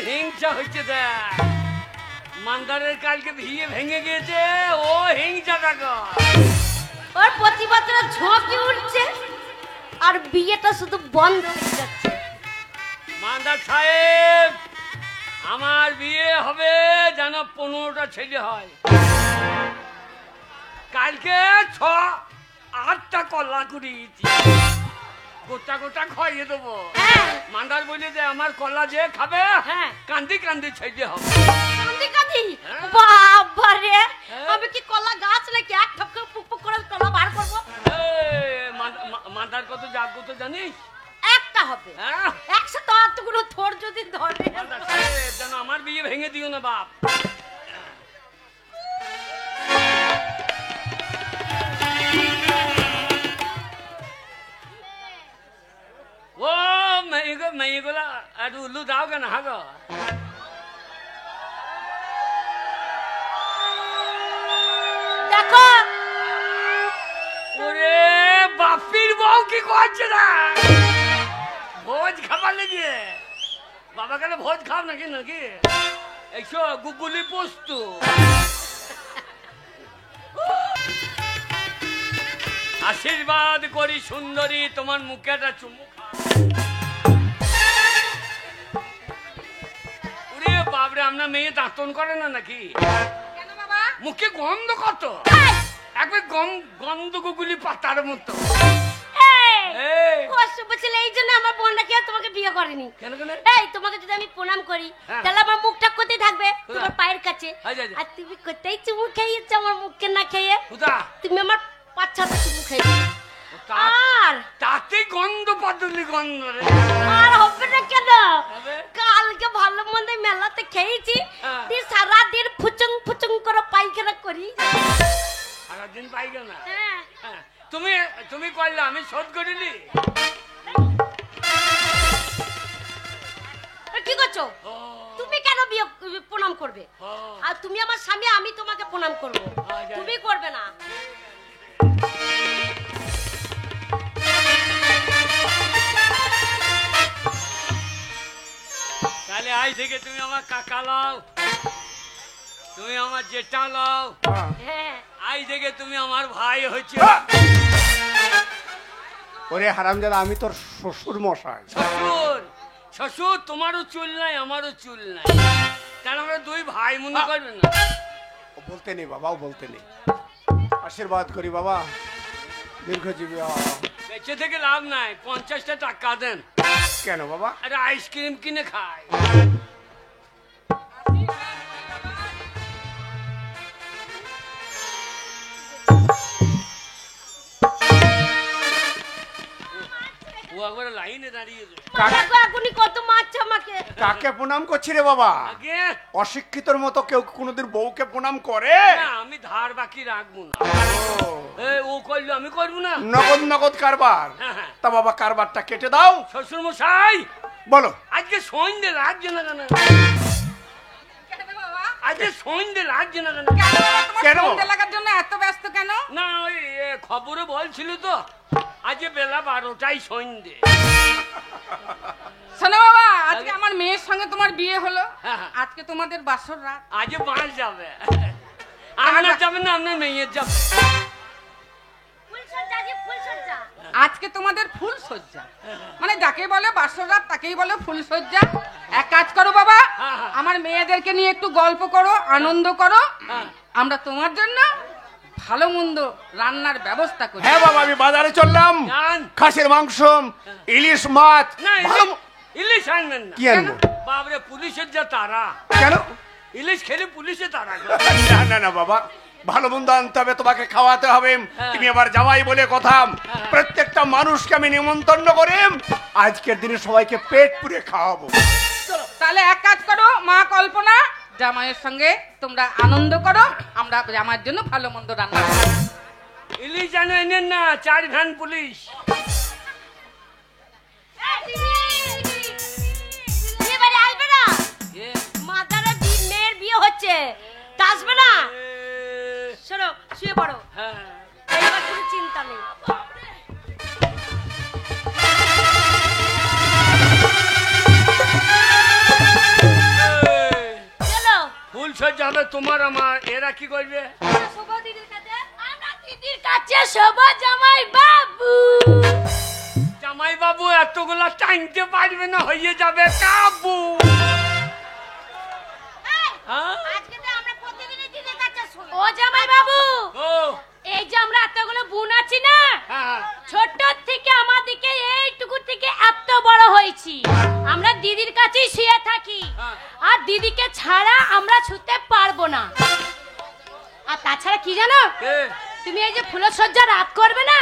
হিংসা হচ্ছে দেখ, মান্দারের কালকে বিয়ে ভেঙে গিয়েছে, ও হিংসা দেখো। ওর প্রতি বছর ঝোঁকি উঠছে আর বিয়েটা শুধু বন্ধ হয়ে যাচ্ছে। মান্দার সাহেব, আমার বিয়ে হবে যেন 15টা ছেলে হয়। কালকে 6-8টা কলা কুড়িয়েছি, গোটা গোটা খাইয়ে দেবো। মান্দার বলে যে আমার কলা যে খাবে কান্দি কান্দি ছেলে হবে। কান্দি কান্দি? বাবা রে, আমি কি কলা গাছ নাকি এক ঠপকে পুক পুক করে কলা বার করবো? মান্দার কত জাগ্রত তো জানিস? একটা হবে, 100 তো এতগুলো থর যদি ধরে। যেন আমার বিয়ে ভেঙে দিও না বাপ। ও মেয়েগুলা আর উল্লু দাও কেন হাগো? দেখো ওরে বাপির বউ কি করছে না, ভোজ খাবার লেগে। বাবা কেন ভোজ খাও নাকি নাকি? এইসো গুগুলি পোস্ত। আশীর্বাদ করি সুন্দরী, তোমার মুখে একটা চুমু খাও। ওরে বাপরে, আপনার মেয়ে দাঁতন করে না নাকি? কেন বাবা? মুখে গন্ধ কত, একবার গন্ধ গুগুলি পাতার মতো। এই জন্য আমার বোনটা কি তোমাকে বিয়ে করেনি। কেন কেন? এই তোমাকে যদি আমি প্রণাম করি তাহলে আমার মুখটা কোথায় থাকবে? তোমার পায়ের কাছে। আর তুমি কোথায় চুমু খেয়েছো আমার মুখকে না খেয়ে? তুমি আমার পাছাতে চুমু খেয়েছো। আর তাতে গন্ধ পাতলি গন্ধ রে। আর হবে না কেন? কালকে ভালো মন্দ মেলাতে খেয়েছি, সারাদিন ফুচুং ফুচুং করে পায়খানা করি। সারাদিন পায়খানা? তুমি তুমি করলে আমি শোধ করিলি। কি করছো তুমি? কেন বিয়ে প্রণাম করবে? আর তুমি আমার স্বামী, আমি তোমাকে প্রণাম করবো, তুমি করবে না। তাহলে আজ থেকে তুমি আমার কাকা লাও, তুমি আমার জেঠা লাও, আজ থেকে তুমি আমার ভাই হচ্ছে। ওরে হারামজাদা, আমি তোর শ্বশুর মশাই। শ্বশুর? শ্বশুর তোমারও চুল নাই আমারও চুল নাই, তাহলে আমরা দুই ভাই মনে করবে না? ও বলতে নেই বাবা, ও বলতে নেই। আশীর্বাদ করি বাবা, দীর্ঘজীবী হও। বেঁচে থেকে লাভ নাই, 50টা টাকা দেন। কেন বাবা? আরে আইসক্রিম কিনে খাই। লাইনে দাঁড়িয়ে কত মারছে আমাকে। কাকে প্রণাম করছি রে বাবা? অশিক্ষিতর মতো কেউ কোনোদিন বউকে প্রণাম করে? আমি ধার বাকি রাখবো না। ও করলো আমি করবো না? নগদ নগদ কারবার। তা বাবা কারবারটা কেটে দাও। শ্বশুর মশাই বলো। আজকে সন্ধ্যে লাগছে না কেন? আজকে সন্ধ্যে লাগছে না কেন? কেন সন্ধ্যে লাগার জন্য এত ব্যস্ত কেন? না ওই খবরে বলছিল তো আজকে বেলা 12টায় সন্ধ্যে। শোনো বাবা, আজকে আমার মেয়ের সঙ্গে তোমার বিয়ে হলো, আজকে তোমাদের বাসর রাত। আজকে বাস যাবে, আপনার যাবে না আপনার মেয়ের যাবে। আজকে তোমাদের ফুল সজ্জা, মানে যাকে বলে বাসর রাত তাকেই বলে ফুল সজ্জা। এক কাজ করো বাবা, আমার মেয়েদেরকে নিয়ে একটু গল্প করো, আনন্দ করো, আমরা তোমার জন্য ভালো মন্দ রান্নার ব্যবস্থা করি। হ্যাঁ বাবা, আমি বাজারে চললাম, খাসির মাংস, ইলিশ মাছ। ইলিশ আনবেন না? কি আনবো? বাবরে পুলিশের যা তারা। কেন? ইলিশ খেলে পুলিশে তারা। না না না বাবা, ভালো মন্দ আনতে হবে, তোমাকে খাওয়াতে হবে। তুমি আবার জামাই বলে কথা, প্রত্যেকটা মানুষকে আমি নিমন্ত্রণ করে আজকের দিনে সবাইকে পেট পুরে খাওয়াবো। তাহলে এক কাজ করো মা কল্পনা, জামাইয়ের সঙ্গে তোমরা আনন্দ করো, আমরা জামাইয়ের জন্য ভালো মন্দ রান্না করব। ইলিশ আনেন না, 4 ভ্যান পুলিশ। মেয়ের বিয়ে হচ্ছে, আসবে না? শোনো, শুয়ে পড়ো, এইবার কোনো চিন্তা নেই। সজ্জা হবে তোমার আমার, এরা কি করবে? দিদির কাছে শোভ জামাই বাবু। জামাই বাবু এতগুলা টাইমতে পারবে না, হয়ে যাবে কাবু। ও জামাই বাবু, এই যে আমরা এতগুলো বোন আছি না, ছোট থেকে আমাদেরকে এইটুকু থেকে এত বড় হয়েছি, আমরা দিদির কাছেই শুয়ে থাকি, আর দিদিকে ছাড়া আমরা শুতে পারবো না। আর তাছাড়া কি জানো, তুমি এই যে ফুলসজ্জা রাত করবে না,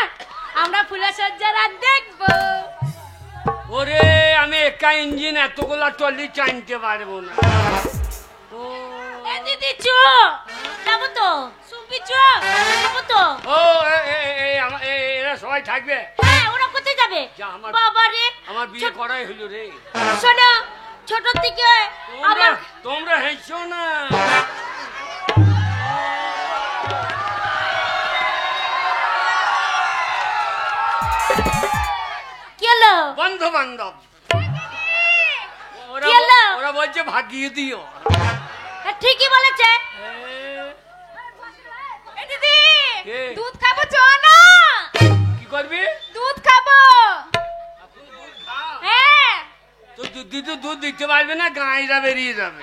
আমরা ফুলসজ্জা রাত দেখবো। ওরে আমি একা ইঞ্জিন এতগুলা টলি টানতে পারবো না। দিদি চো যাবো তো, সুপি চো যাবো তো। ও এরা সবাই থাকবে? হ্যাঁ, ওরা কোথায় যাবে? বাবা রে, আমার বিয়ে করাই হলো রে। শোনো, ছোট থেকে তোমরা হেসো না। কি হলো? বন্ধু বান্ধব ওরা বলছে ভাগিয়ে দিও। ঠিকই বলেছে। দিদি দুধ খাবো, চো না। কি করবি? দুধ খাবো। হ্যাঁ, তো দিদি তো দুধ দিতে পারবে না, গাঁইরা বেরিয়ে যাবে।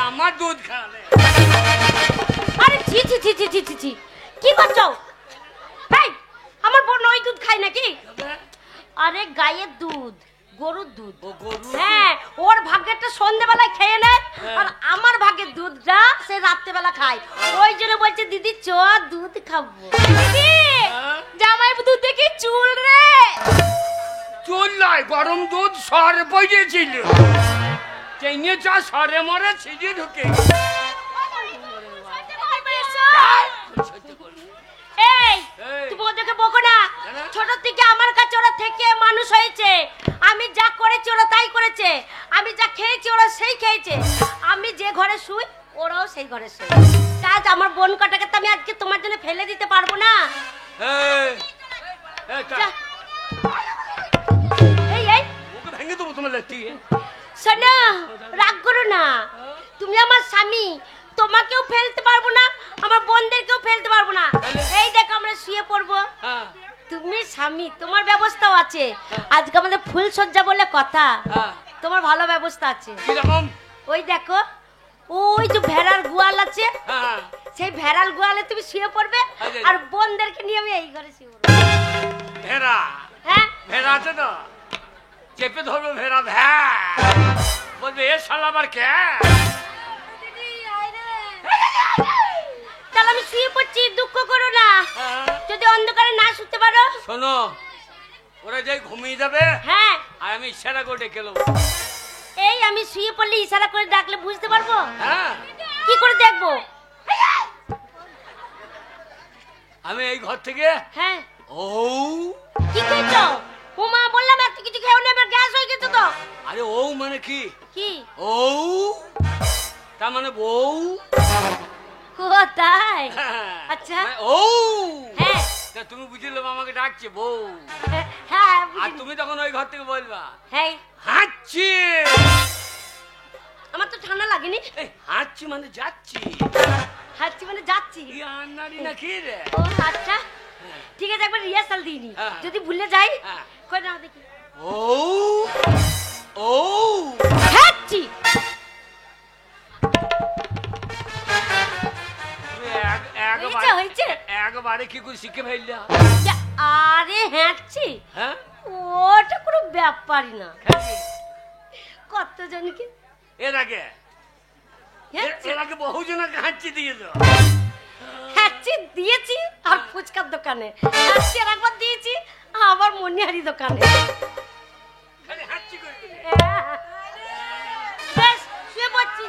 আমার দুধ খাবে। আরে ছি ছি ছি ছি ছি ছি, কি করছো? এই আমার বোন ওই দুধ খায় নাকি? আরে গায়ের দুধ, গরুর দুধ। হ্যাঁ, ওর ভাগ্যেরটা সন্ধ্যেবেলায় খেয়ে নেয়, আর আমার ভাগ্যের দুধটা সে রাত্রেবেলা খায়। ওই জন্য বলছে দিদি চ দুধ খাবো। দিদি জামাই দুধ দেখি চুল রে। চুল নয়, গরম দুধ সরে পড়েছিল, চেনে চা সরে মরে ছিঁড়ে ঢুকে। এই তুমি ওদেরকে বকো না, ছোট থেকে আমার কাছে ওরা থেকে মানুষ হয়েছে। আমি যা করেছি ওরা তাই করেছে, আমি যা খেয়েছি ওরা সেই খেয়েছে, আমি যে ঘরে শুই ওরাও সেই ঘরে শুই। কাজ আমার বোন কটাকে তো আমি আজকে তোমার জন্য ফেলে দিতে পারবো না। এই এই ভেঙে দেবো তোমার লাঠি। শোনো, রাগ করো না, তুমি আমার স্বামী, তোমাকেও ফেলতে পারবো না, আমার বোনদেরকেও ফেলতে পারবো না। এই দেখো আমরা শুয়ে পড়বো, তুমি স্বামী, তোমার ব্যবস্থাও আছে। আজকে আমাদের ফুল সজ্জা বলে কথা, তোমার ভালো ব্যবস্থা আছে। ওই দেখো, ওই যে ভেড়ার গোয়াল আছে, সেই ভেড়ার গোয়ালে তুমি শুয়ে পড়বে, আর বোনদেরকে নিয়ে আমি এই ঘরে শুয়ে পড়বো। ভেড়া? হ্যাঁ, ভেড়া আছে তো, চেপে ধরবো ভেড়া। বলবে এ শালা আবার কে? তাহলে আমি শুয়ে পড়ছি, দুঃখ করো না, যদি অন্ধকারে না শুতে পারো। শোনো, ওরা যাই ঘুমিয়ে যাবে, হ্যাঁ, আর আমি ইশারা করে ডেকে নেবো। এই আমি শুয়ে পড়লে ইশারা করে ডাকলে বুঝতে পারবো? হ্যাঁ। কি করে দেখবো? আমি এই ঘর থেকে। হ্যাঁ। ও কি খেয়েছো? ও মা, বললাম এত কিছু খেও না, এবার গ্যাস হয়ে গেছে তো। আরে ও মানে কি? কি ও তার মানে বউ। ও তাই? আচ্ছা। ও হ্যাঁ, তা তুমি বুঝলে আমাকে ডাকছে বউ। হ্যাঁ, আর তুমি তখন ওই ঘর থেকে বলবা হ্যাঁ হাঁটছি। আমার তো ঠান্ডা লাগেনি। হাঁটছি মানে যাচ্ছি। হাঁটছি মানে যাচ্ছি নাকি রে? ও আচ্ছা, ঠিক আছে, একবার রিহার্সাল দিইনি, যদি ভুলে যাই। কই না দেখি। ও ও হাঁটছি। একবারে কি করে শিখে ফেললা? আরে হাঁটছি, হ্যাঁ, ওটা কোনো ব্যাপারই না। কতজনকে এর আগে বহুজনকে হাঁটছি দিয়েছ। হাঁটছি দিয়েছি, আর ফুচকার দোকানে হাঁটছি, আর একবার দিয়েছি আবার মনিহারি দোকানে। বেশ, শুয়ে পড়ছি।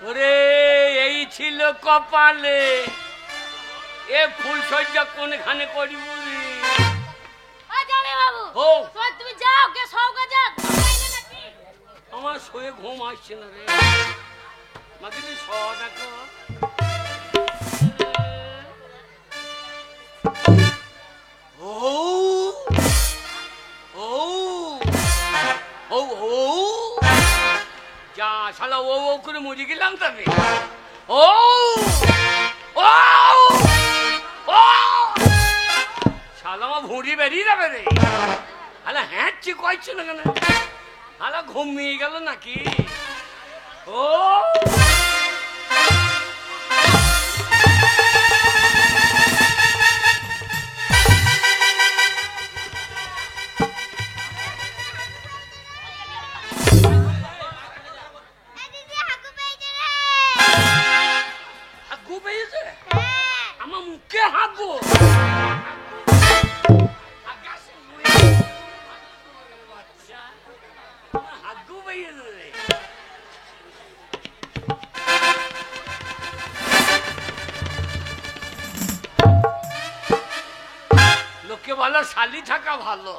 ওরে এই ছিল কপালে, এ ফুল সজ্জা কোনখানে করি বলি। তুমি যাও, কে সৌগা যাও। আমার শুয়ে ঘুম আসছে না রে, মাকে তুই দেখো। ও শালা ও ও করে মরে গেলাম তবে। ও ও ও শালা আমার ভুঁড়ি বেরিয়ে যাবে রে। আলা হ্যাঁ ঠিক কইছো না কেন? আলা ঘুমিয়ে গেল নাকি? ও আমার মুখে হাঁকবো। লোকে বলো শালি থাকা ভালো,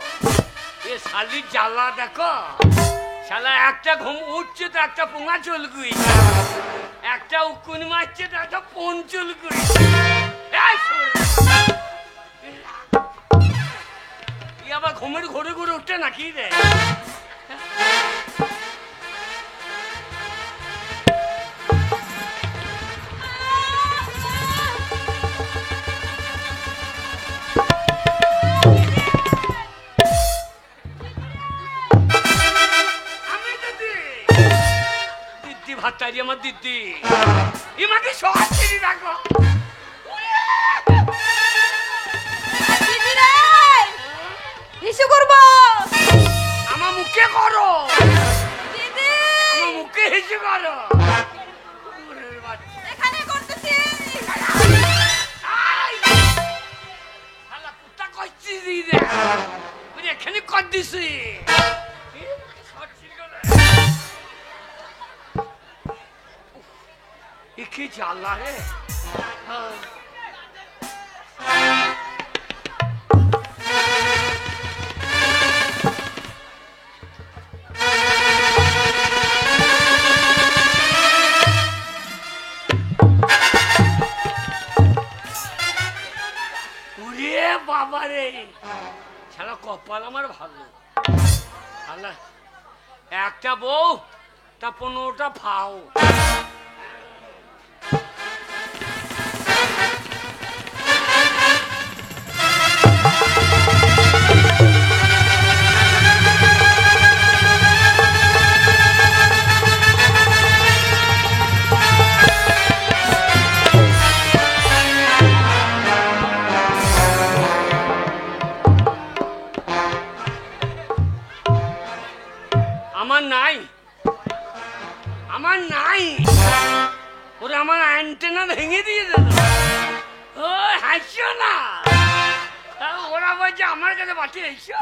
এ শালির জ্বালা দেখো। শালা একটা ঘুম উঠছে তো একটা পোঙা চলগুই, একটা উকুন মারছে তো একটা পোন চলগুই। আবার ঘুমের ঘুরে ঘুরে উঠছে নাকি রে? ভাতারি আমার দিদি ইমাকে সহজ ছিলি রাখো। হিসু করবো আমার মুখে করো, আমার মুখে হিসু করো। এখানে করতেছি কুত্তা করছি রে, এখানে কর দিছি। কি জ্বালা রে। বাবা রে ছাড়া কপাল আমার ভালো। একটা বউ তা 15টা ফাও। আমার নাই, আমার নাই, ওরা আমার অ্যান্টেনা ভেঙে দিয়ে দিল। ও হাসিও না, ওরা বলছে আমার কাছে বাটি এসো।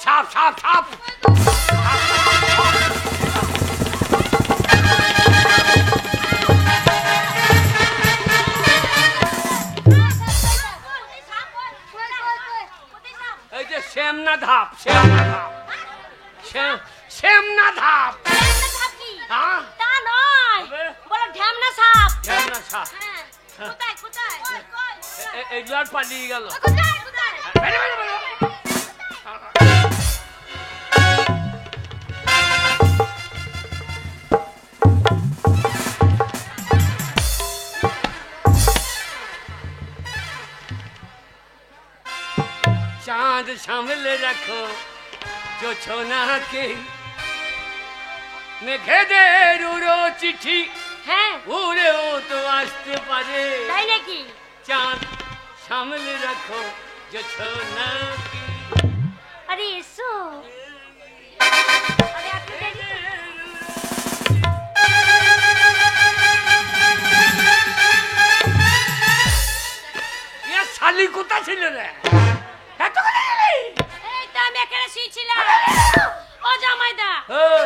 সাপ সাপ সাপ এই যে শ্যামনা ধাপ, শ্যামনা ধাপ, শ্যামনা ধাপ। হ্যাঁ তা নয়, বলো ঢ্যামনা সাপ। ঢ্যামনা সাপ কোথায় কোথায়? এগুলো আর পালিয়ে গেল। কোথায় কোথায়? চাঁদ সামলে রাখো जो छोना के মেঘেদের উড়ো চিঠি। হ্যাঁ উড়েও তো আসতে পারে, তাই নাকি? চাঁদ সামলে রাখো যে ছোনা কি। আরে এসো, আরে আপনি দেখি ইয়া শালি কোথা ছিল রে? এত করে গেলি? এই তো আমি এখানে শুয়েছিলাম। ও জামাইদা,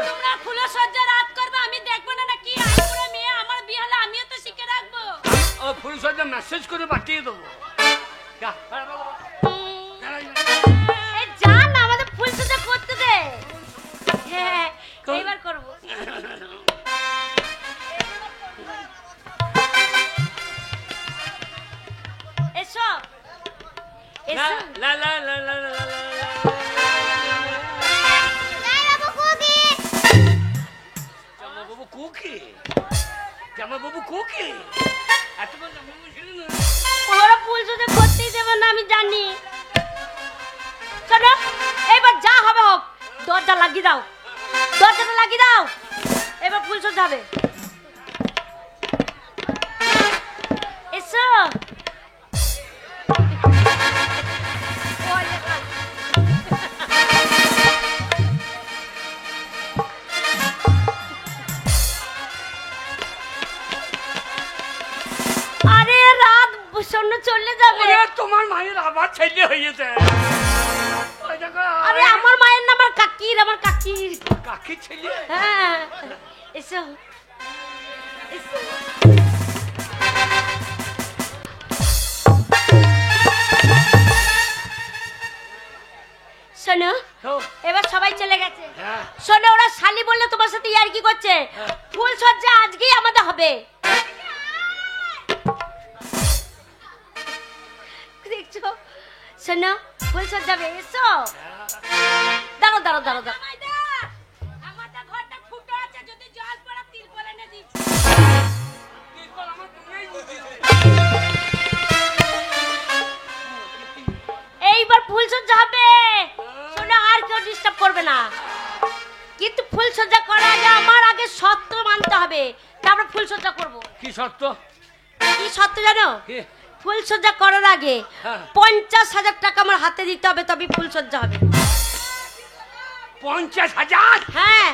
তোমরা ফুলো সজ্জা রাত করবে, আমি দেখবো না নাকি? পুরো মেয়ে আমার বিয়ে হলে আমিও তো শিখে রাখবো। ও ফুল সজ্জা মেসেজ করে পাঠিয়ে দেবো। এই জান না, আমাদের ফুল সজ্জা করতে দে। হ্যাঁ এইবার করবো। এসো এসো। লা লা লা লা লা লা বাবু কুকি, জামাই বাবু কুকি, এতক্ষণ জামাই বাবু ছিল না। ওরা ফুল সজ্জা করতেই দেবে না, আমি জানি। শোনো, এবার যা হবে হোক, দরজা লাগিয়ে দাও, দরজাটা লাগিয়ে দাও, এবার ফুল সজ্জা হবে। এসো। আরে রাত শূন্য চলে যাবে। তোমার মায়ের আবার ছেলে হয়েছে। আরে আমার মায়ের না, আমার কাকির, আমার কাকির। কাকির ছেলে? হ্যাঁ, এসো এসো। শোনো, এবার সবাই চলে গেছে। শোনো, ওরা শালি বললে তোমার সাথে ইয়ার্কি করছে। ফুল সজ্জা আজকেই আমাদের হবে। দেখছো? শোনো, ফুল সজ্জা হবে, এসো। দাঁড়ো দাঁড়ো দাঁড়ো দাঁড়ো। আমাদের ঘরটা ফুটো আছে, যদি জল পড়ে তিরপল এনে দিচ্ছি। এইবার ফুল সজ্জা হবে। শোনো, আর কেউ ডিস্টার্ব করবে না, কিন্তু ফুল সজ্জা করার আগে আমার আগে শর্ত মানতে হবে, তারপর ফুল সজ্জা করব। কি শর্ত? কি শর্ত জানো? ফুল সজ্জা করার আগে 50,000 টাকা আমার হাতে দিতে হবে, তবে ফুল সজ্জা হবে। 50,000? হ্যাঁ।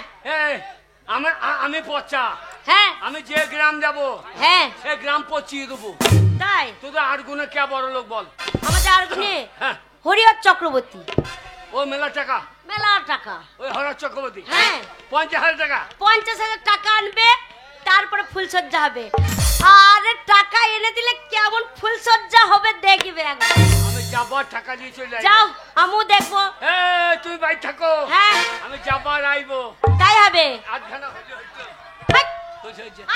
আমি পচা। হ্যাঁ। আমি যে গ্রাম যাব, হ্যাঁ, সে গ্রাম পচিয়ে দেবো। তাই? তোদের আর গুণে কে বড় লোক বল? আমাদের আর গুণে হরিহর চক্রবর্তী। ও মেলা টাকা? মেলা টাকা। ওই হরিহর চক্রবর্তী? হ্যাঁ। 50,000 টাকা? 50,000 টাকা আনবে, তারপরে ফুল সজ্জা হবে। আরে টাকা এনে দিলে কেমন ফুল সজ্জা হবে দেখবে একবার। আমি যাবার টাকা দিয়ে চলে যাও, আমিও দেখবো। তুমি বাড়ি থাকো। হ্যাঁ, আমি যাবার আইবো। তাই হবে। আধখানা হলে হইতো।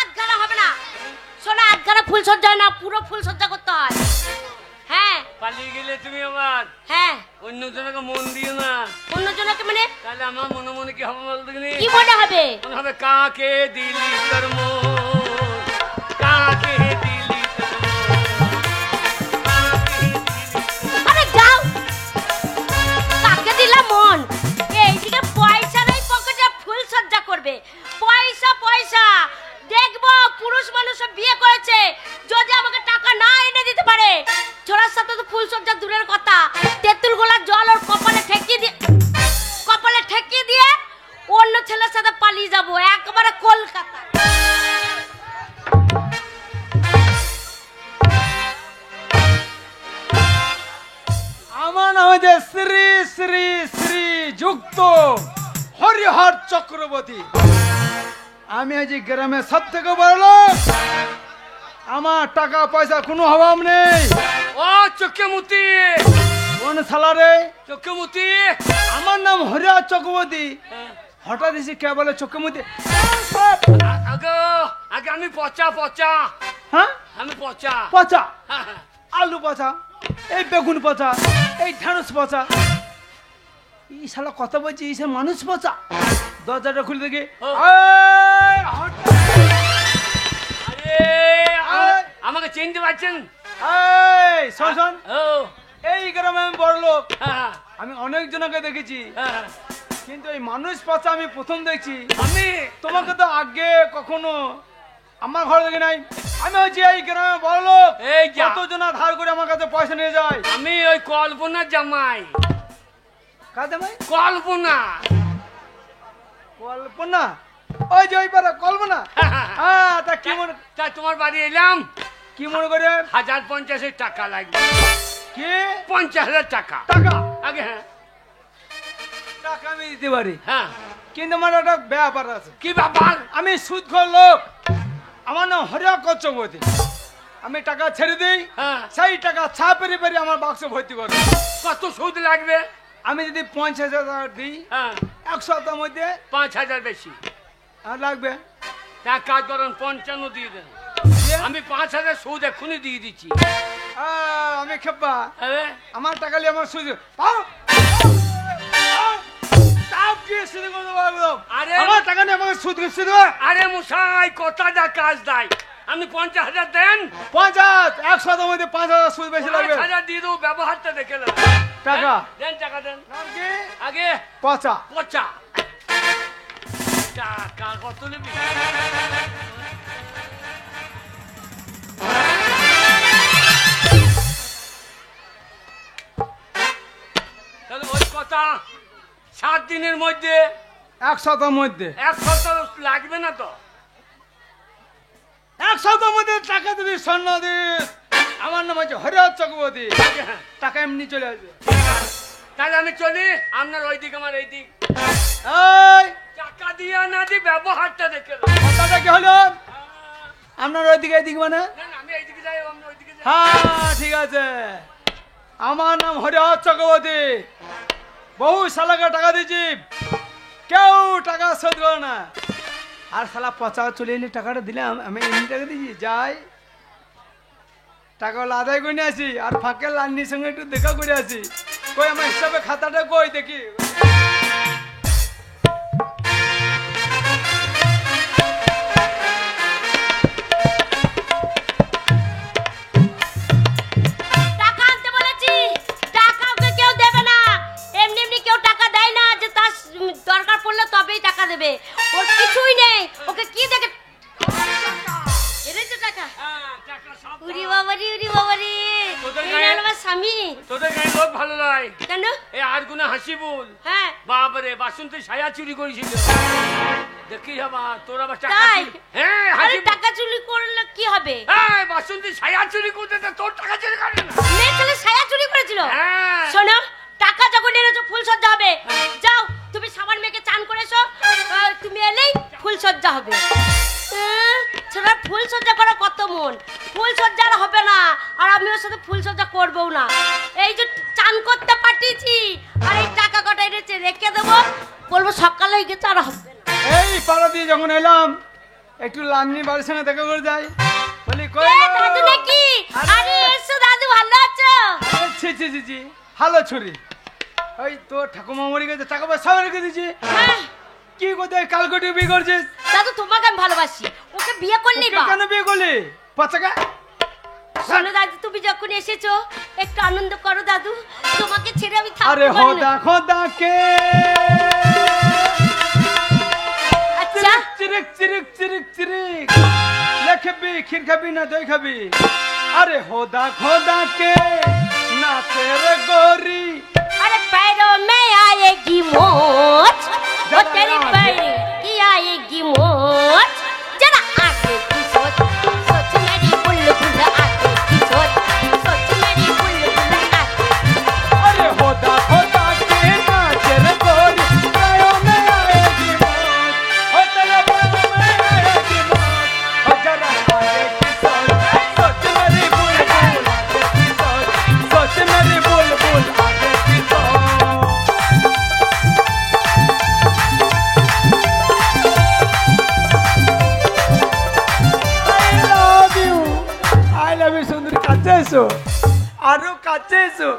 আধখানা হবে না। শোনো, আধখানা ফুল সজ্জা হয় না, পুরো ফুল সজ্জা করতে হয়। হ্যাঁ। পালিয়ে গেলে তুমি আমার। হ্যাঁ। অন্য জনকে মন দিও না। অন্য জনকে মানে? তাহলে আমার মনে মনে কি হবে বলতে গেলে? কি মনে হবে? মনে হবে কাকে দিলি তোর মন, কাকে দিলি তোর মন, আরে যাও, কাকে দিলাম মন? এইদিকে পয়সা নেই পকেটে, ফুল সজ্জা করবে। পয়সা পয়সা দেখবো, পুরুষ মানুষ বিয়ে করেছে, যদি আমাকে টাকা না এনে দিতে পারে, ছোড়ার সাথে তো ফুল সজ্জা দূরের কথা, তেঁতুল গোলার জল ওর কপালে ঠেকিয়ে দিয়ে অন্য ছেলের সাথে পালিয়ে যাবো একবারে কলকাতা। আমার নাম হচ্ছে শ্রী শ্রী শ্রী যুক্ত হরিহর চক্রবর্তী। আমি আজ গ্রামে সব থেকে বড় লোক। আমার টাকা পয়সা কোনো অভাব নেই। ও চক্রবর্তী, কোন সালারে? চক্রবর্তী, আমার নাম হরিহর চক্রবর্তী। হঠাৎ এসে কে বলে চক্রবর্তী? আগে আমি পচা পচা। হ্যাঁ, আমি পচা পচা, আলু পচা, এই বেগুন পচা, এই ঢেঁড়স পচা। এই শালা কথা বলছি, এই সে মানুষ পচা। দরজাটা খুলে দেখি, আমাকে চিনতে পারছেন? শোন শোন, এই গ্রামে আমি বড় লোক। আমি অনেক জনকে দেখেছি, কিন্তু এই মানুষ পচা আমি প্রথম দেখছি। আমি তোমাকে তো আগে কখনো আমার ঘরে দেখি নাই। আমি হচ্ছি এই গ্রামে বড় লোক। এই কত জনা ধার করে আমার কাছে পয়সা নিয়ে যায়। আমি ওই কল্পনা জামাই। কার জামাই? কল্পনা। কল্পনা? ওই যে ওই পারে কল্পনা। হ্যাঁ, তা কি মনে, তা তোমার বাড়ি এলাম, কি মনে করে? 1050 টাকা লাগবে। কি? 50,000 টাকা। টাকা? আগে হ্যাঁ, টাকা আমি দিতে পারি, হ্যাঁ, কিন্তু আমার একটা ব্যাপার আছে। কি ব্যাপার? আমি সুদখোর লোক। আমার নাম হরিহর চক্রবর্তী। আমি টাকা ছেড়ে দিই, হ্যাঁ। সেই টাকা ছাপেরি পেরে আমার বাক্স ভর্তি করে। কত সুদ লাগবে? আমি যদি 50,000 দিই, হ্যাঁ, 1 সপ্তাহের মধ্যে 5,000 বেশি। আর লাগবে। তা কাজ করেন 55 দিয়ে দেন। আমি 5,000 সুদ এক্ষুনি দিয়ে দিচ্ছি। আমি খেপা, আরে আমার টাকা নিয়ে আমার সুদ পাও। কিস্তি করে দেবো একদম। আরে আমার টাকা নিয়ে আমাকে সুদ কিস্তি দেবে। আরে মশাই কথা যা কাজ দেয়, আপনি 50,000 দেন, 50 100 মধ্যে 5000 সুদ বেশি লাগবে। 5,000 দিয়ে দেবো, ব্যবহারটা দেখে নেন। টাকা দেন, টাকা দেন। নাম কি? আগে পচা। পচা টাকা কত নেবি? তাহলে ওই কথা 7 দিনের মধ্যে 100 মধ্যে 1 সপ্তাহ লাগবে না তো? 100 মধ্যে টাকা দিবি, স্বর্ণ দিস। আমার নাম হচ্ছে হরিহর চক্রবর্তী। টাকা এমনি চলে আসবে। তাহলে আমি চলি, আপনার ওই দিক আমার এই দিক। এই টাকা দিয়ে না দি ব্যবহারটা দেখে নাও। কথাটা কি হলো? আপনার ওইদিকে এইদিক মানে? না না, আমি এইদিকে যাই, আপনি ওইদিকে যাই। হ্যাঁ ঠিক আছে। আমার নাম হরিহর চক্রবর্তী। বহু শালাকে টাকা দিয়েছি, কেউ টাকা শোধ করে না। আর শালা পচা চলে এলে টাকাটা দিলাম, আমি এমনি টাকা দিয়েছি। যাই টাকা আদায় করে আসি, আর ফাঁকে লান্নির সঙ্গে একটু দেখা করে আসি। কই আমার হিসাবে খাতাটা কই দেখি। টাকা আনতে বলেছি, টাকা ওকে কেউ দেবে না। এমনি এমনি কেউ টাকা দেয় না যে তার দরকার পড়লে তবেই টাকা দেবে। ওর কিছুই নেই, ওকে কি দেখে এনেছে টাকা? হ্যাঁ, টাকা সব উরি বাবারি, উরি বাবারি, তোদের এই গায়ে- না আমার স্বামী। তোদের গায়ে লোক ভালো নয়। কেন? এই আর গুনা হাসিবুল হ্যাঁ বাবারে, বাসন্তী ছায়া চুরি করেছিল। দেখি যাবা তোর আবার টাকা তাই? চুরি। হ্যাঁ আরে হাসিবুল, টাকা চুরি করলে কি হবে? হ্যাঁ বাসন্তী ছায়া চুরি করতে তো তোর টাকা চুরি করে না। মেয়ে ছেলে ছায়া চুরি করেছিল? হ্যাঁ। শোনো, টাকা যখন এনেছো ফুল সজ্জা হবে। যাও তুমি সাবান মেখে চান করে এসো, তুমি এলেই ফুল সজ্জা হবে। ছেলের ফুল সজ্জা করা কত মন, ফুল সজ্জা আর হবে না। আর আমি ওর সাথে ফুল সজ্জা করবো না। এই যে চান করতে পাঠিয়েছি, আর এই টাকা কটা এনেছে রেখে দেবো, বলবো সকালে হয়ে গেছে আর হবে না। এই পাড়া দিয়ে যখন এলাম, একটু লান্নি বাড়ির সঙ্গে দেখা করে যাই। বলি কই এ, গো? দাদু নাকি? আরে এসো দাদু, ভালো আছো? ছি ছি ছি ছি, ভালো ছুরি। ওই তো ঠাকুমা মরে গেছে, টাকা পয়সা সব রেখে দিয়েছি। হ্যাঁ কি কোথায় কালকটি বিয়ে করছিস? দাদু, তোমাকে আমি ভালোবাসি, ওকে বিয়ে করলেই ওকে বা। কেন বিয়ে করলি? পচাকা। শোনো দাদু, তুমি যখন এসেছো একটু আনন্দ করো দাদু, তোমাকে ছেড়ে আমি আরে থাকতে পারি খোদা না। খোদা কে আচ্ছা চিরিক চিরিক চিরিক চিরিক লেখবি, ক্ষীর খাবি না দই খাবি? আরে খোদা খোদা কে না তেরে গোরি। अरे पैरों में आएगी मोच, वो तेरे पैर की आएगी मोच। जरा आगे की सोच, सोच मेरी बुलबुल, आगे की सोच, सोच मेरी बुलबुल आगे। अरे होदा होदा के ना तेरे गोरी, पैरों में आएगी मौत, हो तेरे पैरों में आएगी मौत। हो जरा आगे की सोच, सोच मेरी बुलबुल, आगे की सोच, सोच मेरी बुलबुल, आगे की सोच। I love you সুন্দরী, কাছে এসো, আরো কাছে এসো।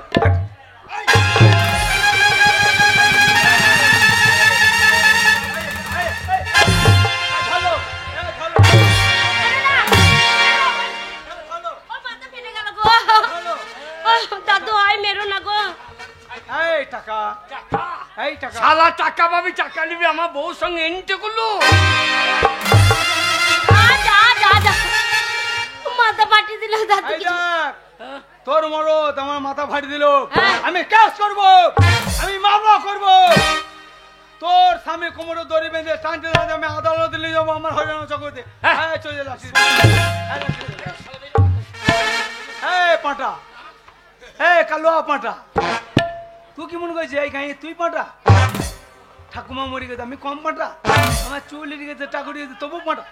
ओ माथा फेटे गেল গো। ও দাদু, আয় মেরো না গো। এই টাকা, টাকা এই টাকা। শালা টাকা পাবি, টাকা নিবি, আমার বউর সঙ্গে এনতে করলো। যা যা যা, মাথা পাঠিয়ে দিল দাদু। এই দেখ, তোর মরদ আমার মাথা ফাটি দিল। হ্যাঁ। আমি কেস করব, আমি মামলা করব। তোর স্বামী কোমরে দড়ি বেঁধে টানতে টানতে আমি আদালতে নিয়ে যাবো আমার হরিয়ানা চক্রতে। হ্যাঁ। হ্যাঁ চলে লাঠি। এই পাঁটা, এই কালুয়া পাঁটা, তুই কি মনে করছিস এই গাঁয়ে তুই পাঁটা? ঠাকুমা মরে গেছে, আমি কম পাঁটা? আমার চুল এড়ে গেছে, টাকুরি গেছে, তবু পাঁটা।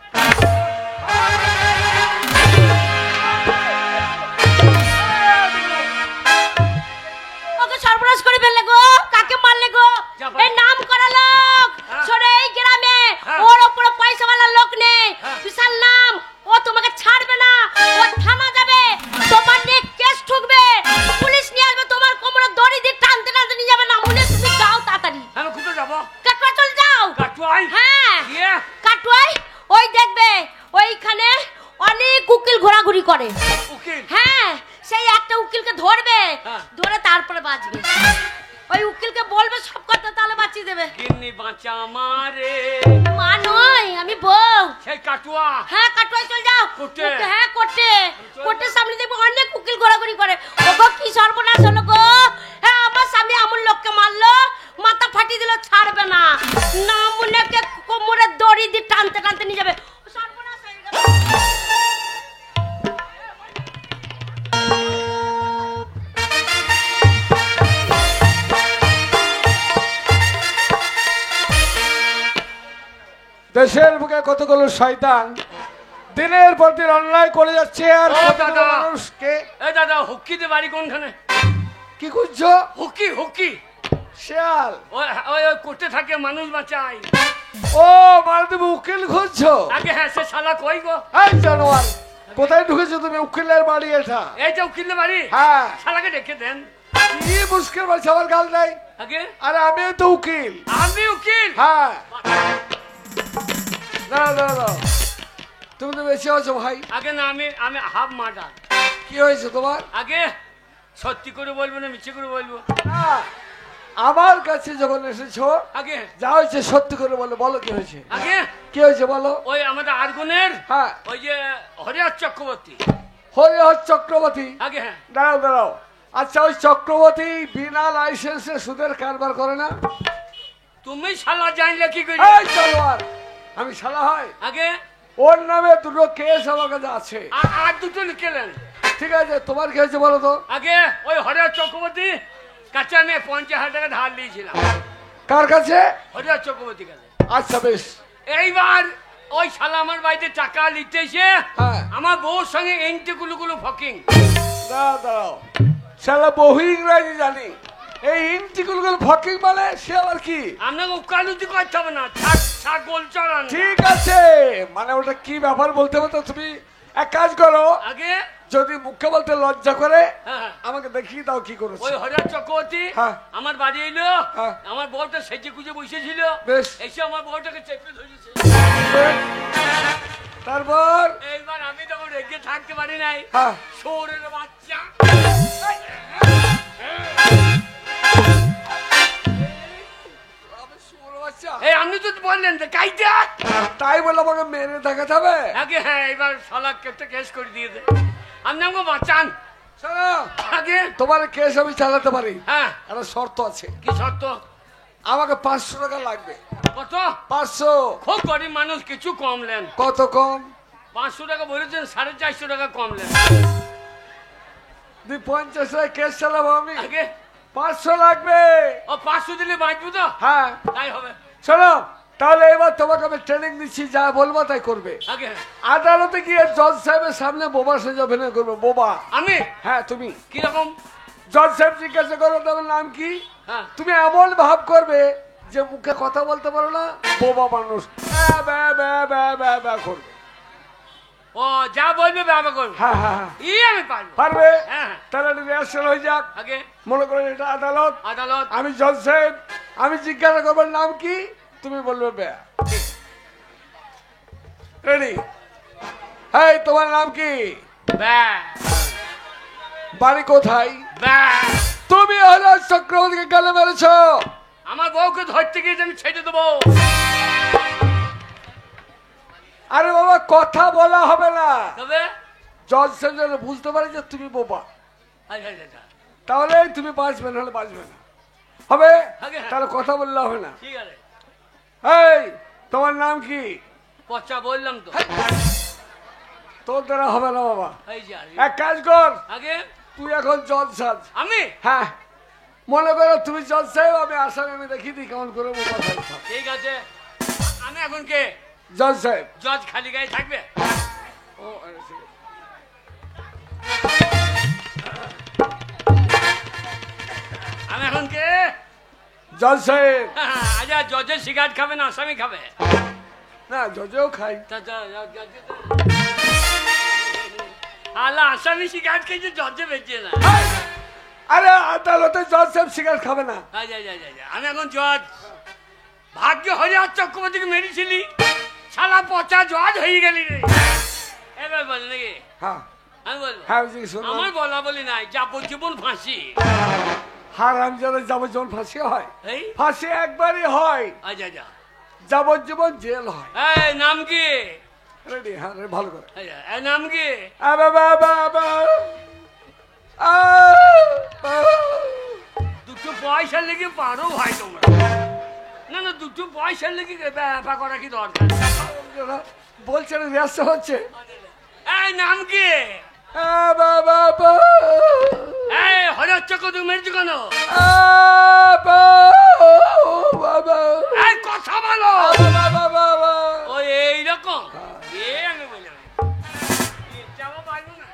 ওকে সর্বনাশ করে ফেললে গো, কাকে মারলে গো? যা ভাই। এই নাম করা লোক, হ্যাঁ। শোনো এই গ্রামে হ্যাঁ। ওর উপরে পয়সাওয়ালা লোক নেই, হ্যাঁ। বিশাল নাম। ও তোমাকে ছাড়বে না, ও থানা যাবে, তোমার নিয়ে কেস ঠুকবে, পুলিশ নিয়ে আসবে, তোমার কোমরে দড়ি দিয়ে টানতে টানতে নিয়ে যাবে। না মনে তুমি যাও তাড়াতাড়ি। আমি কোথায় যাবো? কাকড়া ধরবে, ধরে তারপরে বাঁচবে। ওই উকিলকে বলবে সব কথা, তাহলে বাঁচিয়ে দেবে। কিন্নি বাঁচা মারে। মা নয়, আমি বউ। সেই কাটুয়া। হ্যাঁ, কাটুয়ায় চল যাও। কোর্টে? হ্যাঁ, কোর্টে। কোর্টের সামনে দেখবো অনেক উকিল ঘোরাঘুরি করে। ওগো কি সর্বনাশ হলো গো! হ্যাঁ, আমার স্বামী এমন লোককে মারলো, মাথা ফাটিয়ে দিল, ছাড়বে না। না মনে কে কোমরে দড়ি দিয়ে টানতে টানতে নিয়ে যাবে। সর্বনাশ হয়ে গেল। দেশের বুকে কতগুলো শয়তান দিনের পর দিন অন্যায় করে যাচ্ছে। আর কতগুলো মানুষকে। এই দাদা, হুক্কিতে বাড়ি কোনখানে? কি করছো? হুকি হুকি শিয়াল। ওই ওই কোর্টে থাকে, মানুষ বাঁচায়। ও মানে তুমি উকিল খুঁজছো? আগে হ্যাঁ, সে শালা কই গো? এই জানোয়ার, কোথায় ঢুকেছো তুমি? উকিলের বাড়ি এটা। এই যে উকিলের বাড়ি? হ্যাঁ। শালাকে ডেকে দেন। কি মুশকিল বলছে, আমার গাল নাই। আগে আরে আমি তো উকিল। আমি উকিল? হ্যাঁ। না না না, তুমি তো বেশি হয়েছো ভাই। আগে না, আমি আমি হাফ মার্ডার। কি হয়েছে তোমার? আগে সত্যি করে বলবো না মিছে করে বলবো? না, আমার কাছে যখন এসেছো আগে যা হয়েছে সত্যি করে বলো। বলো কি হয়েছে? আগে কি হয়েছে বলো। ওই আমাদের আরগুনের হ্যাঁ। ওই যে হরিহর চক্রবর্তী। হরিহর চক্রবর্তী? আগে হ্যাঁ। দাঁড়াও দাঁড়াও, আচ্ছা ওই চক্রবর্তী বিনা লাইসেন্সে সুদের কারবার করে না? তুমি শালা জানলে কি করি? এই তলোয়ার, আমি শালা হয়? আগে ওর নামে দুটো কেস আমার কাছে আছে। আর দুটো লিখেলেন? ঠিক আছে, তোমার কি হয়েছে বলো তো। আগে ওই হরিহর চক্রবর্তী কাছে আমি 50,000 টাকা ধার দিয়েছিলাম। কার কাছে? হরিহর চক্রবর্তী কাছে। আচ্ছা বেশ। এইবার ওই শালা আমার বাড়িতে টাকা নিতে এসে হ্যাঁ। আমার বউর সঙ্গে এন্টি গুলো ফকিং। দাঁড়াও দাঁড়াও, শালা বহু ইংরাজি জানি। এই ইন্টিকুল ফকিং মানে সে আবার কি? আপনাকে উকালতি করতে হবে না, ছাক ছাগল চড়ান। ঠিক আছে, মানে ওটা কি ব্যাপার বলতে হবে তো। তুমি এক কাজ করো, আগে যদি মুখে বলতে লজ্জা করে হ্যাঁ, আমাকে দেখিয়ে দাও কি করেছো। ওই হরিহর চক্রবর্তী হ্যাঁ। আমার বাড়ি এলো, হ্যাঁ। আমার বউটা সেজে গুজে বসেছিল, বেশ। এসে আমার বউটাকে চেপে ধরেছে। তারপর? এইবার আমি তখন রেগে থাকতে পারি নাই। হ্যাঁ। শোরের বাচ্চা। এই আপনি তো বললেন যে কাইটা, তাই বলে আমাকে মেরে দেখাতে হবে? আগে হ্যাঁ, এবার শালা একটা কেস করে দিয়ে দে। আপনি আমাকে বাঁচান। শোনো, আগে তোমার কেস আমি চালাতে পারি। হ্যাঁ। একটা শর্ত আছে। কি শর্ত? আমাকে 500 টাকা লাগবে। কত? 500। খুব গরিব মানুষ, কিছু কমলেন। কত কম? 500 টাকা বলেছেন, 450 টাকা কমলেন। 50 টাকা কেস চালাবো আমি। আগে 500 লাগবে। ও 500 দিলে বাঁচবো তো? হ্যাঁ। তাই হবে। শোনো, তাহলে এবার তোমাকে আমি ট্রেনিং দিচ্ছি, যা বলবো তাই করবে। আগে আদালতে গিয়ে জজ সাহেবের সামনে বোবা সেজে অভিনয় করবে। বোবা? আমি? হ্যাঁ তুমি। কিরকম? জজ সাহেব জিজ্ঞাসা করো তোমার নাম কি, হ্যাঁ। তুমি এমন ভাব করবে যে মুখে কথা বলতে পারো না, বোবা মানুষ ব্যা ব্যা ব্যা ব্যা ব্যা ব্যা করবে। ও যা বলবে ব্যবহার করবে। হ্যাঁ হ্যাঁ হ্যাঁ, আমি পারবো। পারবে? হ্যাঁ। তাহলে রিহার্সাল হয়ে যাক। আগে মনে করো এটা আদালত, আদালত, আমি জজ সাহেব, আমি জিজ্ঞাসা করবো নাম কি, তুমি বলবে ব্যা। রেডি? এই তোমার নাম কি? বাড়ি কোথায়? তুমি হলো চক্রবর্তীকে গালে মেরেছ। আমার বউকে ধরতে গিয়ে আমি ছেড়ে দেবো। আরে বাবা, কথা বলা হবে না, তবে জজ সাহেব বুঝতে পারে যে তুমি বোবা, তাহলে তুমি বাঁচবে, নাহলে বাঁচবে না। হবে? তাহলে কথা বললে হবে না। ঠিক আছে। এই তোমার নাম কি? পচা বললাম তো। তোর দ্বারা হবে না বাবা। এই যে এক কাজ কর, আগে তুই এখন জজ সাজ। আমি? হ্যাঁ, মনে করো তুমি জজ সাহেব, আমি আসামি, আমি দেখি দিই কেমন করে বোবা থাকতে। ঠিক আছে। আমি এখন কে? জজ সাহেব। জজ খালি গায়ে থাকবে? ও ঠিক আছে। আমি এখন কে? জজ সাহেব। আচ্ছা, জজের সিগারেট খাবে না আসামি খাবে? না, জজেও খাই। আল্লাহ, আসামি সিগারেট খেয়েছে, জজে বেঁচে না। আরে আদালতে জজ সাহেব সিগারেট খাবে না। আমি এখন জজ। ভাগ্য হরিহর চক্রবর্তীকে মেরেছিলি, শালা পচা জজ হয়ে গেলি রে। এবার বল নাকি? হ্যাঁ। আমি বলবো হ্যাঁ আমি জিজ্ঞেস করলাম। আমার বলা বলি নাই, যাবজ্জীবন ফাঁসি। হারামজাদা যাবজ্জীবন ফাঁসি হয়? এই ফাঁসি একবারই হয়, আচ্ছা আচ্ছা। যাবজ্জীবন জেল হয়। এই নাম কি? রেডি? হ্যাঁ রে, ভালো করে। আচ্ছা, এই নাম কি? দুটো পয়সা লেগে পারো ভাই তোমরা? না না, দুটো পয়সা লেগে ব্যাপার করা কি দরকার? বলছেন ব্যস্ত হচ্ছে। এই নাম কি? এই হঠাৎ চক্র তুমি মেরেছো কেন? এই কথা বলো। ওই এইরকম আমি বললাম যাবো পারবো না।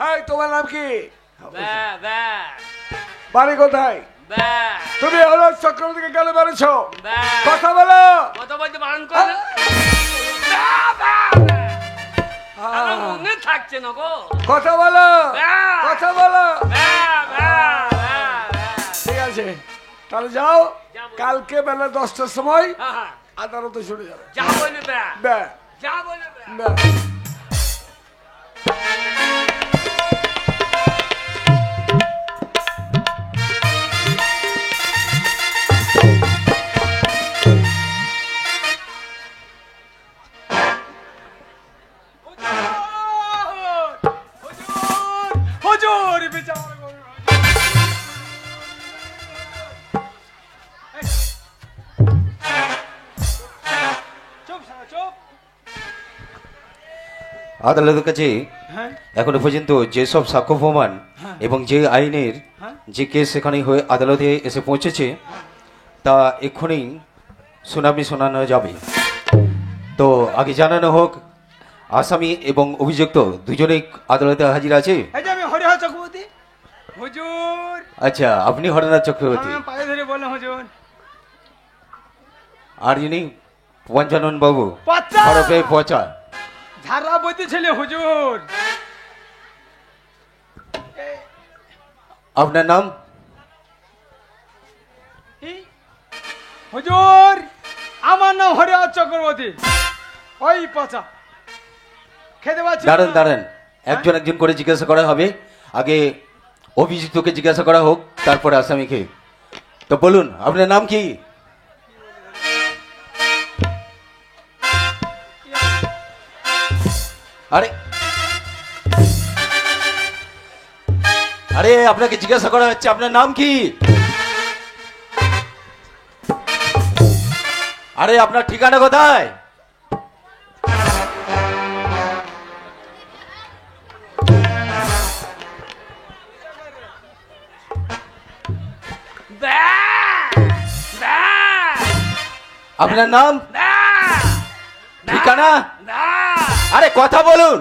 এই তোমার নাম কি? বাড়ি কোথায়? তুমি হলো চক্রবর্তীকে কেন মেরেছো? কথা বলো। কথা বলতে বারণ করলে মনে থাকছে না গো। কথা বলো, কথা বলো। ঠিক আছে, তাহলে যাও, কালকে বেলা 10টার সময় আদালতে ছুটে যাবে। যা বলে যা বলে আদালতের কাছে এখনো পর্যন্ত যেসব সাক্ষ্য প্রমাণ এবং যে আইনের যে কেস এখানে হয়ে আদালতে এসে পৌঁছেছে তা এক্ষুনি শুনানি শোনানো যাবে। তো আগে জানানো হোক, আসামি এবং অভিযুক্ত দুজনেই আদালতে হাজির আছে। আমি হরিহর চক্রবর্তী হুজুর। আচ্ছা, আপনি হরিনাথ চক্রবর্তী। পায়ে ধরে বললাম হুজুর। আর যিনি পঞ্চানন বাবু হরফে পচা ধারাবতী ছেলে হুজুর। আপনার নাম? হুজুর আমার নাম হরিহর চক্রবর্তী। ওই পচা খেতে পাচ্ছি। দাঁড়ান দাঁড়ান, একজন একজন করে জিজ্ঞাসা করা হবে। আগে অভিযুক্তকে জিজ্ঞাসা করা হোক, তারপরে আসামিকে। তো বলুন, আপনার নাম কি? আরে আরে আপনাকে জিজ্ঞাসা করা হচ্ছে, আপনার নাম কি? আরে আপনার ঠিকানা কোথায়? আপনার নাম, ঠিকানা? আরে কথা বলুন।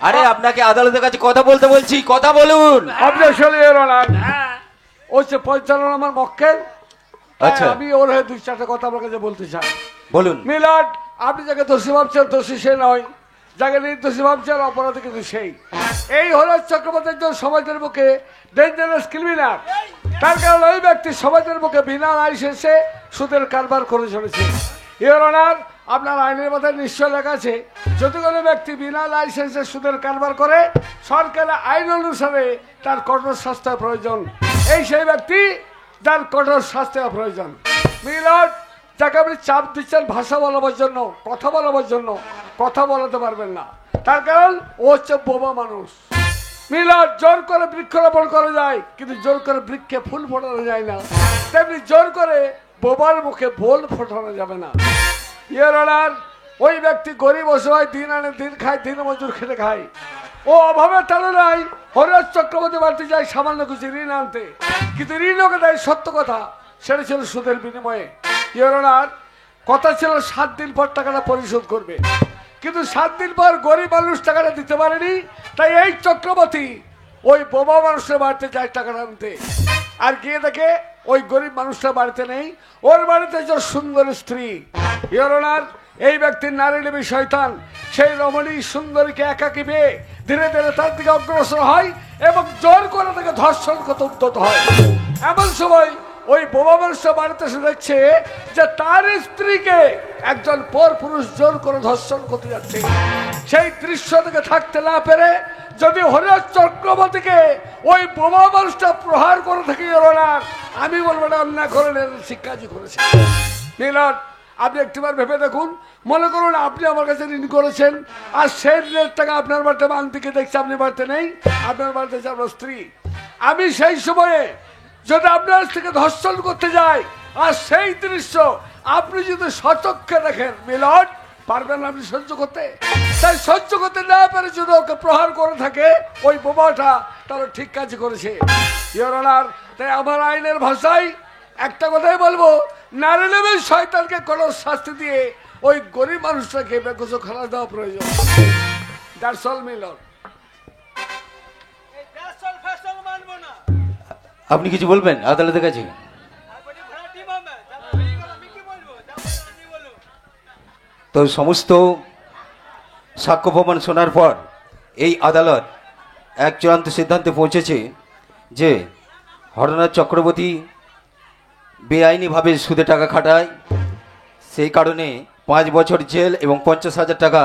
আরে আপনাকে আদালতের কাছে কথা বলতে বলছি, কথা বলুন। আপনি শুনে ও হচ্ছে পঞ্চানন আমার মক্কেল। আচ্ছা, আমি ওর হয়ে 2-4টা কথা আপনার কাছে বলতে চাই। বলুন। মিলাদ, আপনি যাকে দোষী ভাবছেন দোষী সে নয়, যাকে নির্দোষী ভাবছেন অপরাধী কিন্তু সেই। এই হলো চক্রবর্তীর জন্য সমাজের বুকে ডেঞ্জারাস ক্রিমিনাল। তার কারণে ওই ব্যক্তি সমাজের বুকে বিনা লাইসেন্সে সুদের কারবার করে চলেছে। ইওর অনার, আপনার আইনের মাথায় নিশ্চয় লেখা আছে, যদি কোনো ব্যক্তি বিনা লাইসেন্সে সুদের কারবার করে সরকারের আইন অনুসারে তার কঠোর শাস্তি প্রয়োজন। এই সেই ব্যক্তি যার কঠোর শাস্তি প্রয়োজন। মিলন, যাকে আপনি চাপ দিচ্ছেন ভাষা বলাবার জন্য, কথা বলাবার জন্য, কথা বলাতে পারবেন না, তার কারণ ও হচ্ছে বোবা মানুষ। মিলন, জোর করে বৃক্ষরোপণ করা যায়, কিন্তু জোর করে বৃক্ষে ফুল ফোটানো যায় না, তেমনি জোর করে বোবার মুখে বোল ফোটানো যাবে না। ইওর অনার, ওই ব্যক্তি গরিব অসহায়, দিন আনে দিন খায়, দিন মজুর খেটে খায়। ও অভাবের তাড়নায় হরিহর চক্রবর্তী বাড়িতে যায় সামান্য কিছু ঋণ আনতে, কিন্তু ঋণ ওকে দেয় সত্য কথা, সেটা ছিল সুদের বিনিময়ে। ইওর অনার, কথা ছিল 7 দিন পর টাকাটা পরিশোধ করবে, কিন্তু 7 দিন পর গরিব মানুষ টাকাটা দিতে পারেনি। তাই এই চক্রবর্তী ওই বোবা মানুষের বাড়িতে যায় টাকাটা আনতে, আর গিয়ে দেখে ওই গরিব মানুষটা বাড়িতে নেই, ওর বাড়িতে যে সুন্দর স্ত্রী। ইওর অনার, এই ব্যক্তির নারী নেবী শয়তান সেই রমণী সুন্দরীকে একাকী পেয়ে ধীরে ধীরে তার দিকে অগ্রসর হয় এবং জোর করে তাকে ধর্ষণ করতে উদ্যত হয়। এমন সময় ওই বোমা মানুষ বাড়িতে এসে দেখছে যে তার স্ত্রীকে একজন পর পুরুষ জোর করে ধর্ষণ করতে যাচ্ছে। সেই দৃশ্য থেকে থাকতে না পেরে যদি হরিহর চক্রবর্তীকে ওই বোমা মানুষটা প্রহার করে থাকে না, আমি বলবো না অন্যায় করে শিক্ষাজি করেছে। মিলন, আপনি একটিবার ভেবে দেখুন, মনে করুন আপনি আমার কাছে ঋণ করেছেন, আর সেই ঋণের টাকা আপনার বাড়িতে মানতিকে দেখছি আপনি বাড়িতে নেই, আপনার বাড়িতে আছে আপনার স্ত্রী। আমি সেই সময়ে যদি আপনার থেকে ধর্ষণ করতে যাই, আর সেই দৃশ্য আপনি যদি সচক্ষে দেখেন, মিলন, পারবেন আপনি সহ্য করতে? তাই সহ্য করতে না পারে যদি ওকে প্রহার করে থাকে ওই বোমাটা, তারা ঠিক কাজ করেছে। ইওর অনার, তাই আমার আইনের ভাষায় একটা কথাই বলবো, নারী লেবেল শয়তানকে কোনো শাস্তি দিয়ে ওই গরিব মানুষটাকে বেকস খালাস দেওয়া প্রয়োজন। দ্যাটস অল মিলন। আপনি কিছু বলবেন আদালতের কাছে? তো সমস্ত সাক্ষ্য প্রমাণ শোনার পর এই আদালত এক চূড়ান্ত সিদ্ধান্তে পৌঁছেছে যে হরনাথ চক্রবর্তী বেআইনিভাবে সুদে টাকা খাটায়, সেই কারণে 5 বছর জেল এবং 50,000 টাকা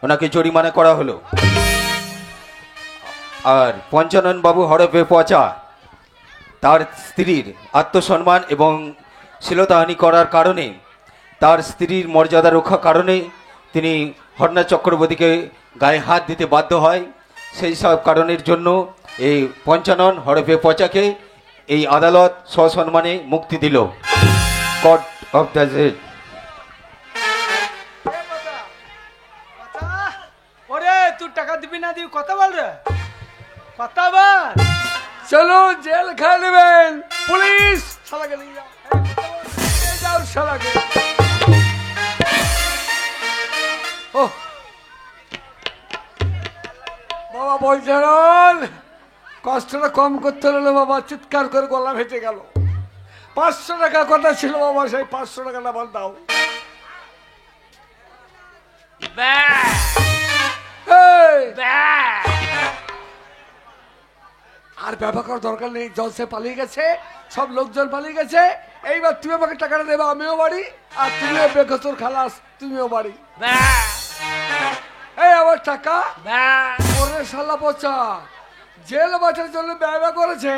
ওনাকে জরিমানা করা হলো। আর পঞ্চানন বাবু হরপে পচা তার স্ত্রীর আত্মসম্মান এবং শ্লীলতাহানি করার কারণে, তার স্ত্রীর মর্যাদা রক্ষার কারণে তিনি হরনাথ চক্রবর্তীকে গায়ে হাত দিতে বাধ্য হয়। সেই সব কারণের জন্য এই পঞ্চানন হরপে পচাকে এই আদালত সসম্মানে মুক্তি দিল। Court of the Z. ওরে তুই টাকা দিবি না দিবি কথা বল রে, কথা বল। চলো জেল খাই নেবেন। পুলিশ, শালাকে নিয়ে যাও, নিয়ে যাও শালাকে। ও বাবা বলছেন, কষ্টটা কম করতে হলো বাবা, চিৎকার করে গলা ভেঙে গেল। 500 টাকা কথা ছিল বাবা, সেই 500 টাকাটা বল দাও। আর ব্যবহার করার দরকার নেই, জলসে পালিয়ে গেছে, সব লোকজন পালিয়ে গেছে। এইবার তুমি আমাকে টাকাটা দেবে, আমিও বাড়ি, আর তুমিও বেকসুর খালাস, তুমিও বাড়ি। এই আমার টাকা ওরে শালা পচা, জেল বাঁচার জন্য ব্যবহার করেছে,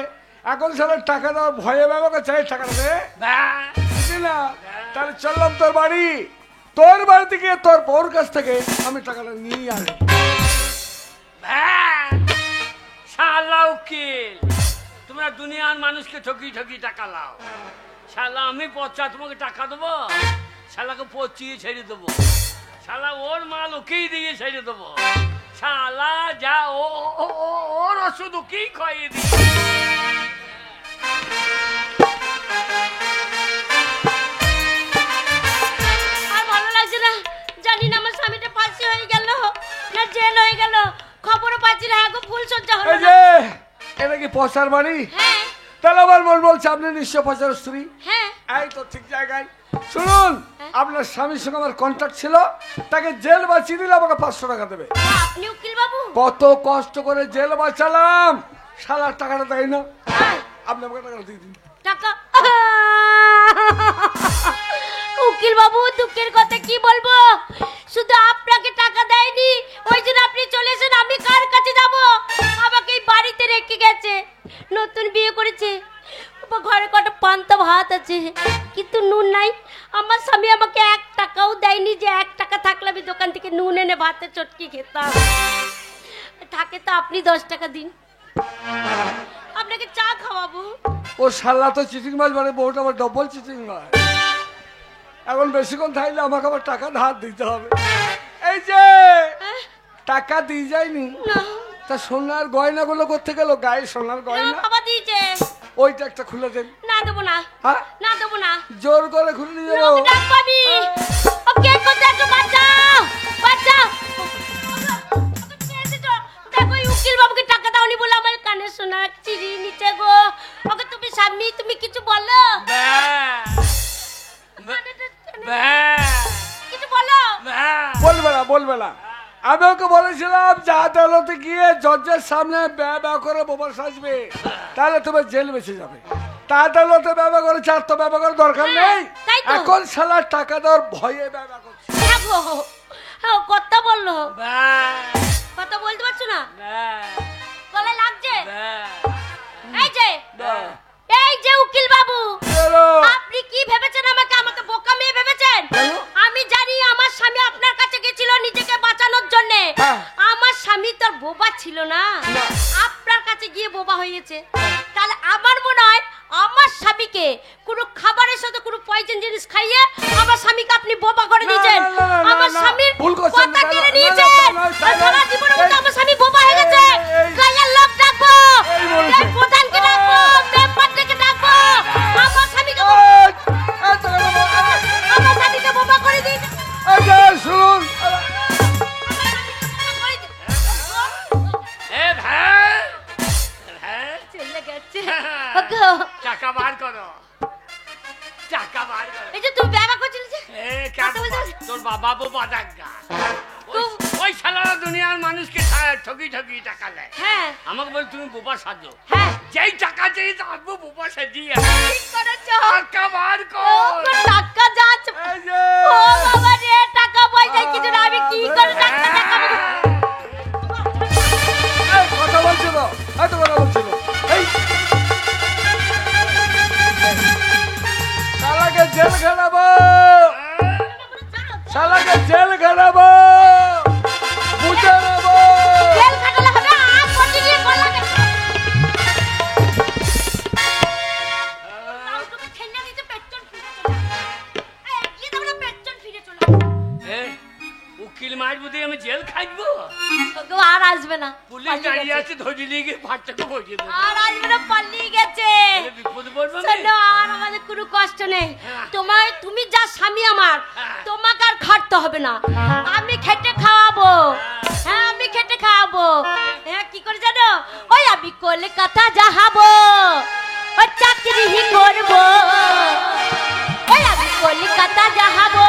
এখন শালা টাকা দেওয়ার ভয়ে ব্যবহার করছে। এই টাকাটা দে না, তাহলে চললাম তোর বাড়ি, তোর বাড়ি থেকে তোর বউর কাছ থেকে আমি টাকাটা নিয়ে আসি। শালা উকিল, তোমরা দুনিয়ার মানুষকে ঠকি ঠকি টাকা লাও। শালা আমি পচা তোমাকে টাকা দেবো? শালাকে পচিয়ে ছেড়ে দেবো। শালা ওর মাল ওকেই দিয়ে ছেড়ে দেবো। শালা যা ওর ওষুধ ওকেই খাইয়ে দিই। আর ভালো লাগছে না, জানি না আমার স্বামীটা ফাঁসি হয়ে গেল না জেল হয়ে গেল, খবরও পাচ্ছি না। এখন ফুল সজ্জা হলো না। এটা কি পচার বাড়ি? হ্যাঁ। তাহলে আবার বলছে আপনি নিশ্চয় পচার স্ত্রী। হ্যাঁ। এই তো ঠিক জায়গায়। শুনুন, আপনার স্বামীর সঙ্গে আমার কন্ট্যাক্ট ছিল, তাকে জেল বাঁচিয়ে দিলে আমাকে 500 টাকা দেবে। আপনি উকিল বাবু? কত কষ্ট করে জেল বাঁচালাম, শালার টাকাটা দেয় না। আপনি আমাকে টাকাটা দিয়ে দিন। টাকা? উকিল বাবু দুঃখের কথা কি বলবো, শুধু আপনাকে টাকা দেয়নি, ওই জন্য আপনি চলে এসেন। আমি কার কাছে যাব? আমাকে এই বাড়িতে রেখে গেছে। নতুন বিয়ে করেছে, ঘরে কটা পান্তা ভাত আছে, কিন্তু নুন নাই। আমার স্বামী আমাকে 1 টাকাও দেয়নি, যে 1 টাকা থাকলে আমি দোকান থেকে নুন এনে ভাতে চটকি খেতাম। থাকে তো আপনি 10 টাকা দিন, আপনাকে চা খাওয়াবো। ও শালা তো চিটিং মাছ মানে, বউটা আবার ডবল চিটিং মাছ। এখন বেশিক্ষণ থাকলে আমাকে আবার টাকা ধার দিতে হবে। এই যে টাকা দিয়ে যায়নি, তা সোনার গয়নাগুলো করতে গেল, গায়ে সোনার গয়না বাবা দিয়েছে, ওইটা একটা খুলে দেন। না দেবো না। হ্যাঁ, না দেবো না। জোর করে খুলে দিয়ে যাবো। ওকে কোথায় তো বাঁচাও, বাঁচাও। দেখো উকিল বাবুকে টাকা দাওনি বলে আমার কানে শোনা চিড়ি নিচে গো। ওকে তুমি স্বামী, তুমি কিছু বলো, কিছু বলো। বলবে না। আমি ওকে বলেছিলাম যে আদালতে গিয়ে জজের সামনে ব্যা করে বোমা সাজবে, তাহলে তোমার জেল বেঁচে যাবে। তা আদালতে ব্যবহার করে, চার তো ব্যবহার করার দরকার নেই। তাই তো। এখন শালা টাকা দেওয়ার ভয়ে ব্যবহার করছে। হ্যাঁ গো, হ্যাঁ কথা বললো, ব্যাস, কথা বলতে পারছো না, ব্যাস, গলা লাগছে। ব্যাস, এই যে ব্যাস। এই যে উকিল বাবু, হ্যালো। আপনি কি ভেবেছেন আমাকে? আমাকে বোকা মেয়ে ভেবেছেন? আমি জানি আমার স্বামী আপনার কাছে গেছিল নিজেকে বাঁচানোর জন্য। হ্যাঁ। আমার স্বামী তোর বোবা ছিল না, আপনার কাছে গিয়ে বোবা হয়েছে। তাহলে আমার মনে হয় আমার স্বামীকে কোনো খাবারের সাথে কোনো পয়জন জিনিস খাইয়ে আমার স্বামীকে আপনি বোবা করে দিয়েছেন। না, না, না, না, আমার না, স্বামীর ভুল করছেন, কথা না, কেড়ে না, নিয়েছেন। না, না, না, না, সারা জীবনের মধ্যে এই- আমার স্বামী বোবা হয়ে গেছে। এই- গায়ের লোক ডাকবো, এই বলছে। এই প্রধানকে ডাকবো, মেম্বারকে ডাকবো। আমার স্বামীকে আমার স্বামীকে বোবা করে দিয়েছে। শুনুন, এ ভাই, ভাই, চলে গেছে। ওগো, টাকা বার করো, টাকা বার করো। এই যে তুমি ব্যাগা করছিল যে, এ, কেন কথা বলতে- তোর বাবা বোবা ডাক্তার। তো- ওই শালারা দুনিয়ার মানুষকে ঠকি ঠকি টাকা নেয়। হ্যাঁ আমাকে বল তুমি বোবা সাজো, হ্যাঁ যেই টাকা চেয়ে থাকবো বোবা সাজিয়ে ঠিক করেছো। টাকা বার ও কর। গো, টাকা যাচ্ছে। এই যে, ও বাবা রে, টাকা পয়সা কিছু না, আমি কি করে টাকা টাকা এই কথা বলছিল, এই তো কথা বলছিল। এই শালাকে জেল খানাবো, শালাকে জেল খানাবো, বুঝে নেবো। তেল কাটালে হবে, আগ পটি দিয়ে গলা কেটে। তাও তুমি ঠেলে দিতে পেট্রোল ফিরে চলে আসে। এই, একই তো আমরা পেট্রোল ফিরে চলে আসে। এ, উকিল মার বুঝি আমি জেল খাইবো? ওগো, আর আসবে না, পুলিশ পালিয়ে দাঁড়িয়ে গেছে। আছে, ধরে নিয়ে গিয়ে ফাটটাকে বসিয়ে দেবে। আর আসবে না, পালিয়ে গেছে। তাহলে বিপদ পড়বে আমি। শোনো, আর আমাদের কোনো কষ্ট নেই। হ্যাঁ। তুমি যা স্বামী আমার, হ্যাঁ। তোমাকে আর খাটতে হবে না, আমি খেটে খাওয়াবো। হ্যাঁ, আমি খেটে খাওয়াবো। হ্যাঁ, কি করে জানো? ওই আমি কলকাতা যাবো, ওই চাকরি করবো, ওই আমি কলকাতা যাবো,